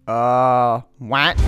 What?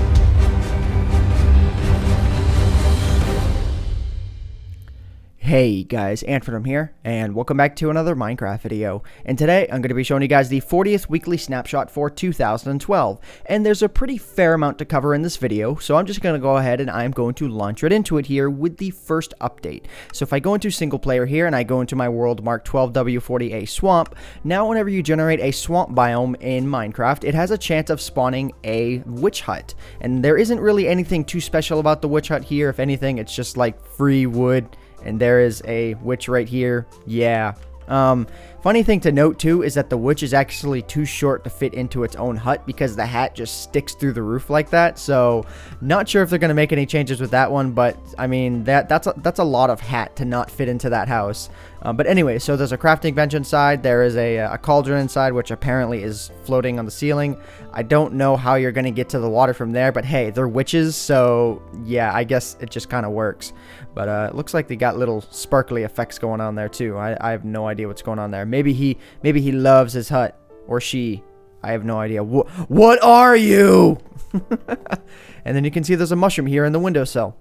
Hey guys, AntVenom here, and welcome back to another Minecraft video. And today, I'm going to be showing you guys the 40th weekly snapshot for 2012. And there's a pretty fair amount to cover in this video, so I'm just going to go ahead and I'm going to launch right into it here with the first update. So if I go into single player here, and I go into my world marked 12W40A swamp, now whenever you generate a swamp biome in Minecraft, it has a chance of spawning a witch hut. And there isn't really anything too special about the witch hut here. If anything, it's just like free wood. And there is a witch right here. Yeah. Funny thing to note too is that the witch is actually too short to fit into its own hut because the hat just sticks through the roof like that. So not sure if they're going to make any changes with that one, but I mean that's a lot of hat to not fit into that house. But anyway, so there's a crafting bench inside. There is a cauldron inside, which apparently is floating on the ceiling. I don't know how you're going to get to the water from there, but hey, they're witches, so yeah, I guess it just kind of works. But it looks like they got little sparkly effects going on there too. I have no idea what's going on there. Maybe he loves his hut, or she. I have no idea. What are you? And then you can see there's a mushroom here in the windowsill.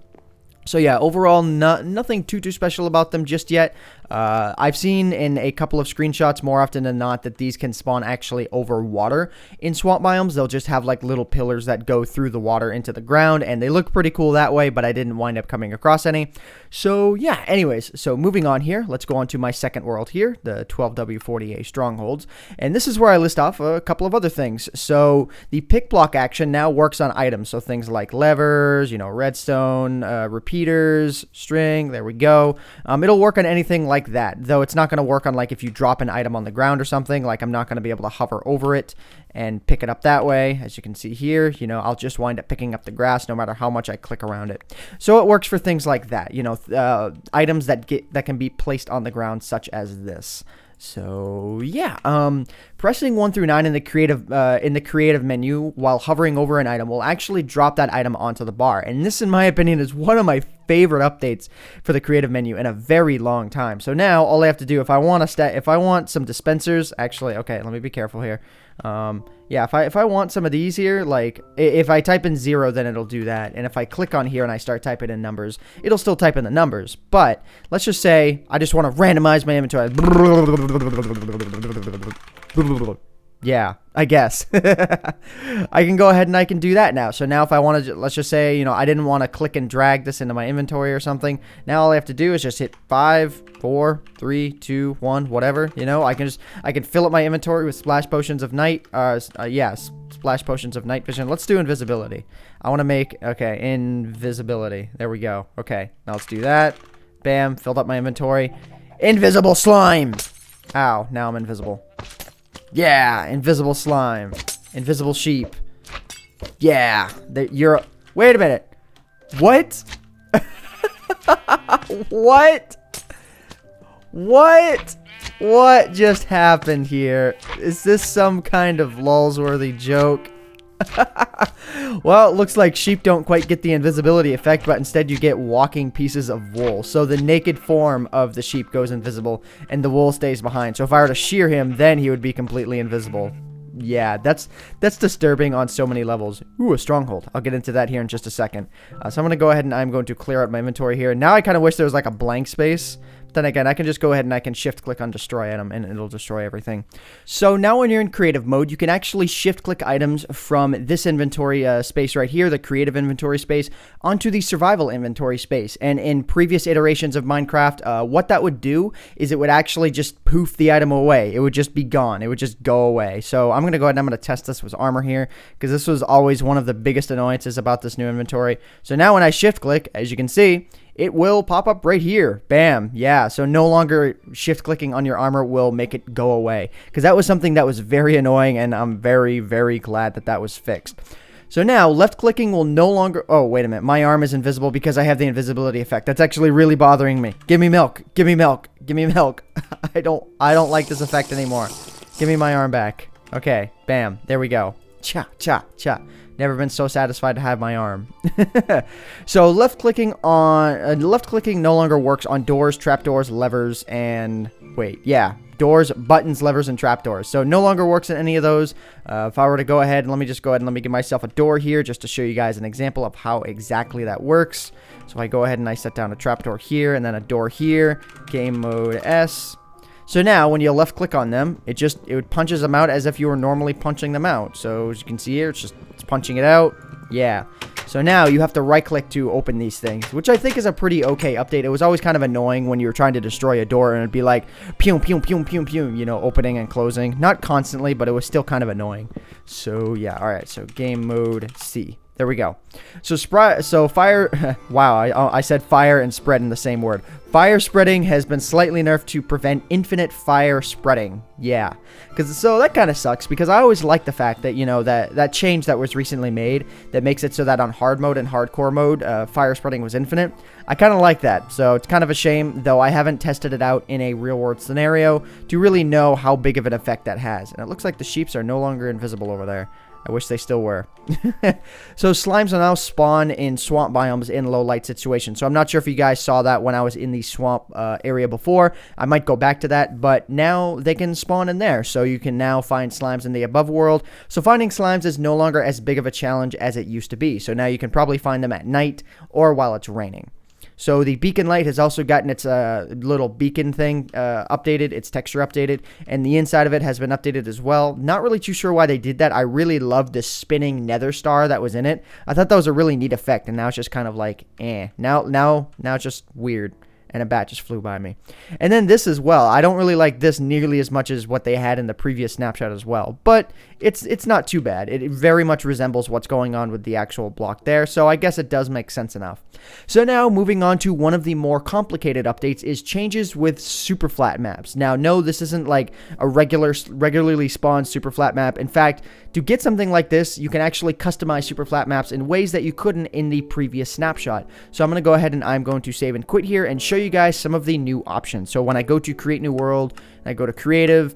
So yeah, overall, nothing too special about them just yet. I've seen in a couple of screenshots more often than not that these can spawn actually over water. In swamp biomes, they'll just have like little pillars that go through the water into the ground, and they look pretty cool that way, but I didn't wind up coming across any. So yeah, anyways, so moving on here, let's go on to my second world here, the 12W40A strongholds. And this is where I list off a couple of other things. So the pick block action now works on items, so things like levers, redstone, repeaters, string, there we go. It'll work on anything like that, though it's not going to work on like if you drop an item on the ground or something. Like I'm not going to be able to hover over it and pick it up that way. As you can see here, I'll just wind up picking up the grass no matter how much I click around it. So it works for things like that, items that can be placed on the ground, such as this. So yeah, pressing 1 through 9 in the creative menu while hovering over an item will actually drop that item onto the bar. And this, in my opinion, is one of my favorite updates for the creative menu in a very long time. So now all I have to do, if I want some dispensers, actually, okay, let me be careful here. Yeah, if I want some of these here, like if I type in 0, then it'll do that. And if I click on here and I start typing in numbers, it'll still type in the numbers. But let's just say I just want to randomize my inventory. Yeah, I guess. I can go ahead and I can do that now. So now if I want to, let's just say, I didn't want to click and drag this into my inventory or something. Now all I have to do is just hit 5, 4, 3, 2, 1, whatever. I can fill up my inventory with splash potions of night. Splash potions of night vision. Let's do invisibility. I want to make, okay, invisibility. There we go. Okay, now let's do that. Bam, filled up my inventory. Invisible slime. Ow, now I'm invisible. Yeah, invisible slime. Invisible sheep. Yeah, wait a minute. What? What just happened here? Is this some kind of lulz-worthy joke? Well, it looks like sheep don't quite get the invisibility effect, but instead you get walking pieces of wool. So the naked form of the sheep goes invisible, and the wool stays behind. So if I were to shear him, then he would be completely invisible. Yeah, that's disturbing on so many levels. Ooh, a stronghold. I'll get into that here in just a second. So I'm going to go ahead and I'm going to clear out my inventory here. Now I kind of wish there was like a blank space. Then again, I can just go ahead and I can shift click on destroy item and it'll destroy everything. So now when you're in creative mode, you can actually shift click items from this inventory space right here, the creative inventory space, onto the survival inventory space. And in previous iterations of Minecraft, what that would do is it would actually just poof the item away. It would just be gone. It would just go away. So I'm going to go ahead and I'm going to test this with armor here because this was always one of the biggest annoyances about this new inventory. So now when I shift click, as you can see, it will pop up right here. Bam. Yeah, so no longer shift clicking on your armor will make it go away, because that was something that was very annoying, and I'm very, very glad that that was fixed. So now left clicking will no longer, oh, wait a minute, my arm is invisible because I have the invisibility effect. That's actually really bothering me. Give me milk. Give me milk. Give me milk. I don't like this effect anymore. Give me my arm back. Okay, bam, there we go. Cha, cha, cha. Never been so satisfied to have my arm. So left clicking no longer works on doors, trapdoors, levers, and doors, buttons, levers, and trapdoors. So no longer works in any of those. If I were to go ahead, let me give myself a door here just to show you guys an example of how exactly that works. So if I go ahead and I set down a trapdoor here and then a door here, game mode S. So now when you left click on them, it punches them out as if you were normally punching them out. So as you can see here, it's punching it out. Yeah. So now you have to right click to open these things, which I think is a pretty okay update. It was always kind of annoying when you were trying to destroy a door and it'd be like pew pew pew pew pew, you know, opening and closing. Not constantly, but it was still kind of annoying. So yeah, all right. So game mode C. There we go. So fire. Wow, I said fire and spread in the same word. Fire spreading has been slightly nerfed to prevent infinite fire spreading. Yeah, so that kind of sucks because I always like the fact that, you know, that change that was recently made that makes it so that on hard mode and hardcore mode, fire spreading was infinite. I kind of like that. So it's kind of a shame, though I haven't tested it out in a real world scenario to really know how big of an effect that has. And it looks like the sheeps are no longer invisible over there. I wish they still were. So slimes will now spawn in swamp biomes in low light situations. So I'm not sure if you guys saw that when I was in the swamp area before. I might go back to that, but now they can spawn in there. So you can now find slimes in the above world. So finding slimes is no longer as big of a challenge as it used to be. So now you can probably find them at night or while it's raining. So the beacon light has also gotten its little beacon thing updated, its texture updated, and the inside of it has been updated as well. Not really too sure why they did that. I really loved the spinning nether star that was in it. I thought that was a really neat effect, and now it's just kind of like, Now it's just weird. And a bat just flew by me. And then this as well. I don't really like this nearly as much as what they had in the previous snapshot as well. But it's not too bad. It very much resembles what's going on with the actual block there. So I guess it does make sense enough. So now moving on to one of the more complicated updates is changes with Superflat maps. Now, no, this isn't like a regularly spawned Superflat map. In fact, to get something like this, you can actually customize Superflat maps in ways that you couldn't in the previous snapshot. So I'm going to go ahead and I'm going to save and quit here and show you guys some of the new options. So when I go to create new world, I go to creative,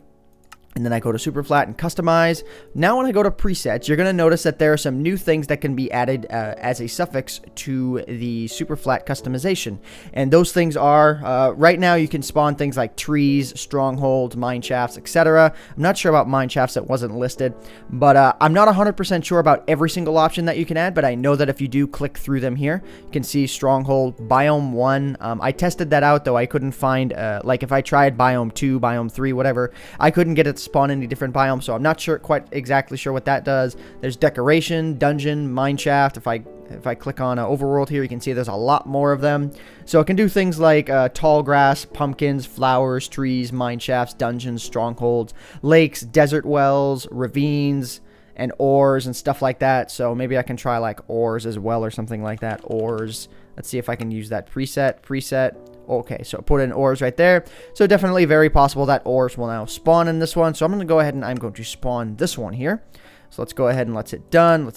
and then I go to Superflat and customize. Now when I go to presets, you're going to notice that there are some new things that can be added as a suffix to the Superflat customization. And those things are, right now you can spawn things like trees, strongholds, mine shafts, etc. I'm not sure about mine shafts, that wasn't listed. But I'm not 100% sure about every single option that you can add, but I know that if you do click through them here, you can see stronghold, biome 1. I tested that out, though I couldn't find, like if I tried biome 2, biome 3, whatever, I couldn't get it to spawn any different biomes, so I'm not quite exactly sure what that does. There's decoration, dungeon, mineshaft. If I click on overworld here, you can see there's a lot more of them. So it can do things like tall grass, pumpkins, flowers, trees, mineshafts, dungeons, strongholds, lakes, desert wells, ravines, and ores and stuff like that. So maybe I can try like ores as well or something like that. Ores. Let's see if I can use that preset. Okay, so put in ores right there. So definitely very possible that ores will now spawn in this one. So I'm going to go ahead and I'm going to spawn this one here. So let's go ahead and let's hit done.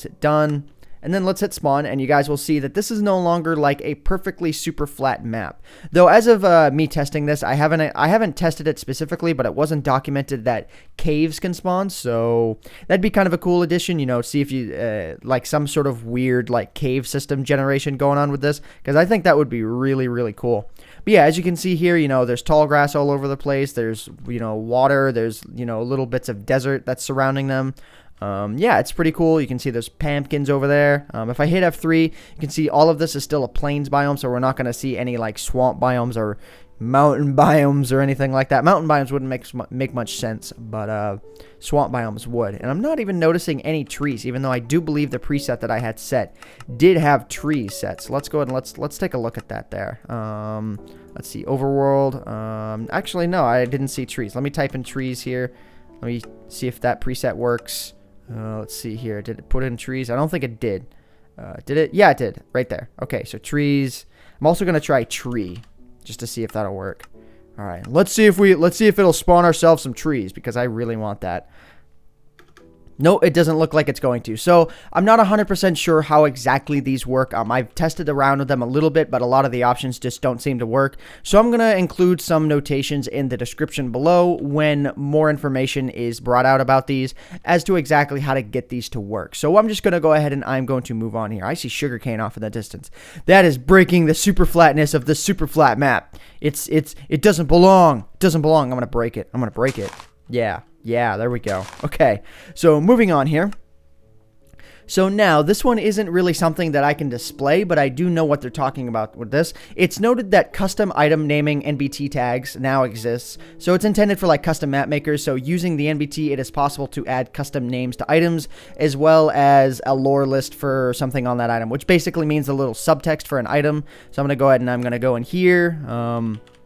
And then let's hit spawn, and you guys will see that this is no longer like a perfectly super flat map. Though as of me testing this, I haven't tested it specifically, but it wasn't documented that caves can spawn. So that'd be kind of a cool addition, you know, see if you like some sort of weird like cave system generation going on with this, because I think that would be really, really cool. But yeah, as you can see here, you know, there's tall grass all over the place. There's, you know, water. There's, you know, little bits of desert that's surrounding them. Yeah, it's pretty cool. You can see there's pumpkins over there. If I hit F3, you can see all of this is still a plains biome, so we're not going to see any like swamp biomes or mountain biomes or anything like that. Mountain biomes wouldn't make much sense, but swamp biomes would. And I'm not even noticing any trees, even though I do believe the preset that I had set did have trees set. So let's go ahead and let's take a look at that there. Let's see, overworld. Actually, no, I didn't see trees. Let me type in trees here. Let me see if that preset works. Let's see here. Did it put in trees? I don't think it did. Did it? Yeah, it did. Right there. Okay, so trees. I'm also gonna try tree, just to see if that'll work. All right. Let's see if it'll spawn ourselves some trees, because I really want that. No, it doesn't look like it's going to. So I'm not 100% sure how exactly these work. I've tested around with them a little bit, but a lot of the options just don't seem to work. So I'm going to include some notations in the description below when more information is brought out about these as to exactly how to get these to work. So I'm just going to go ahead and I'm going to move on here. I see sugarcane off in the distance. That is breaking the super flatness of the Superflat map. It doesn't belong. It doesn't belong. I'm going to break it. I'm going to break it. Yeah, there we go. Okay, so moving on here. So now, this one isn't really something that I can display, but I do know what they're talking about with this. It's noted that custom item naming NBT tags now exists. So it's intended for like custom map makers. So using the NBT, it is possible to add custom names to items, as well as a lore list for something on that item, which basically means a little subtext for an item. So I'm going to go ahead and I'm going to go in here.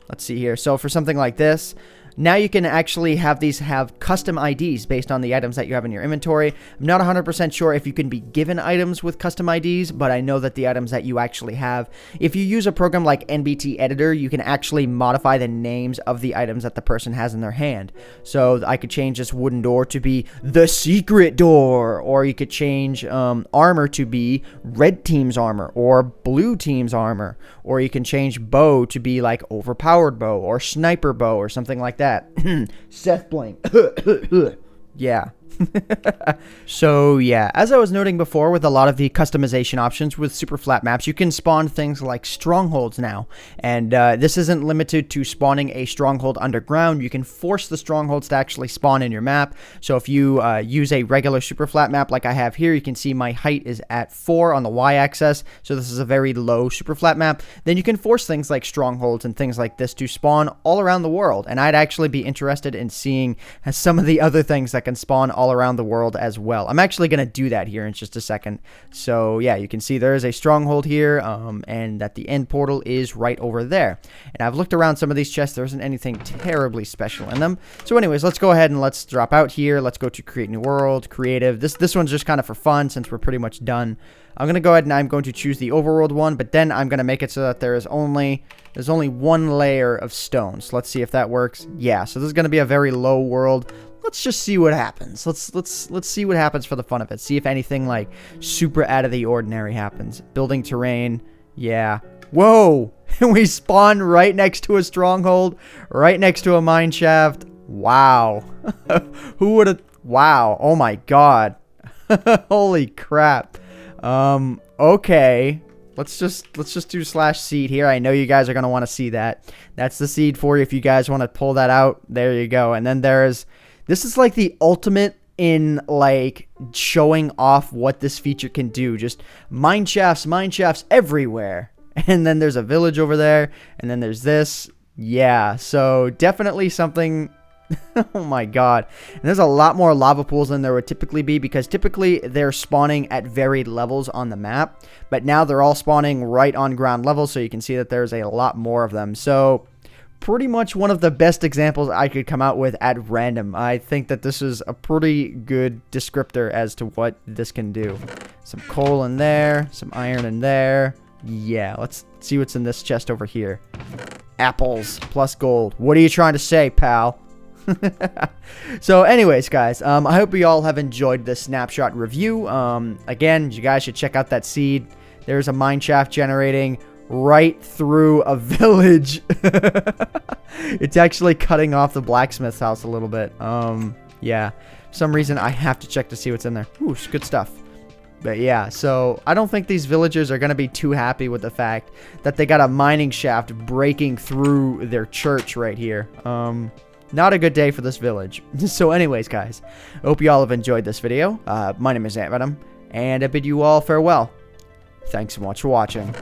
Let's see here. So for something like this, now you can actually have these have custom IDs based on the items that you have in your inventory. I'm not 100% sure if you can be given items with custom IDs, but I know that the items that you actually have, if you use a program like NBT Editor, you can actually modify the names of the items that the person has in their hand. So I could change this wooden door to be the secret door, or you could change armor to be red team's armor or blue team's armor, or you can change bow to be like overpowered bow or sniper bow or something like that. Seth Blank. Yeah. So yeah, as I was noting before, with a lot of the customization options with Superflat maps, you can spawn things like strongholds now, and this isn't limited to spawning a stronghold underground. You can force the strongholds to actually spawn in your map. So if you use a regular Superflat map like I have here, you can see my height is at 4 on the y-axis, so this is a very low Superflat map. Then you can force things like strongholds and things like this to spawn all around the world, and I'd actually be interested in seeing some of the other things that can spawn all around the world as well. I'm actually going to do that here in just a second. So yeah, you can see there is a stronghold here, and that the end portal is right over there. And I've looked around some of these chests. There isn't anything terribly special in them. So anyways, let's go ahead and let's drop out here. Let's go to create new world, creative. This one's just kind of for fun since we're pretty much done. I'm going to go ahead and I'm going to choose the overworld one, but then I'm going to make it so that there's only one layer of stone. So let's see if that works. Yeah, so this is going to be a very low world. Let's just see what happens. Let's see what happens for the fun of it. See if anything like super out of the ordinary happens. Building terrain. Yeah. Whoa! We spawned right next to a stronghold, right next to a mine shaft. Wow. Who would have? Wow. Oh my god. Holy crap. Okay. Let's just do /seed here. I know you guys are going to want to see that. That's the seed for you if you guys want to pull that out. There you go. And then this is like the ultimate in like showing off what this feature can do. Just mine shafts everywhere. And then there's a village over there. And then there's this. Yeah, so definitely something. Oh my god. And there's a lot more lava pools than there would typically be, because typically they're spawning at varied levels on the map, but now they're all spawning right on ground level, so you can see that there's a lot more of them. So pretty much one of the best examples I could come out with at random. I think that this is a pretty good descriptor as to what this can do. Some coal in there, some iron in there. Yeah, let's see what's in this chest over here. Apples plus gold. What are you trying to say, pal? So anyways, guys, I hope you all have enjoyed this snapshot review. Again, you guys should check out that seed. There's a mine shaft generating right through a village. It's actually cutting off the blacksmith's house a little bit. Yeah, for some reason I have to check to see what's in there. Ooh, good stuff. But yeah, so I don't think these villagers are going to be too happy with the fact that they got a mining shaft breaking through their church right here. Not a good day for this village. So anyways, guys, I hope you all have enjoyed this video. My name is AntVenom, and I bid you all farewell. Thanks so much for watching.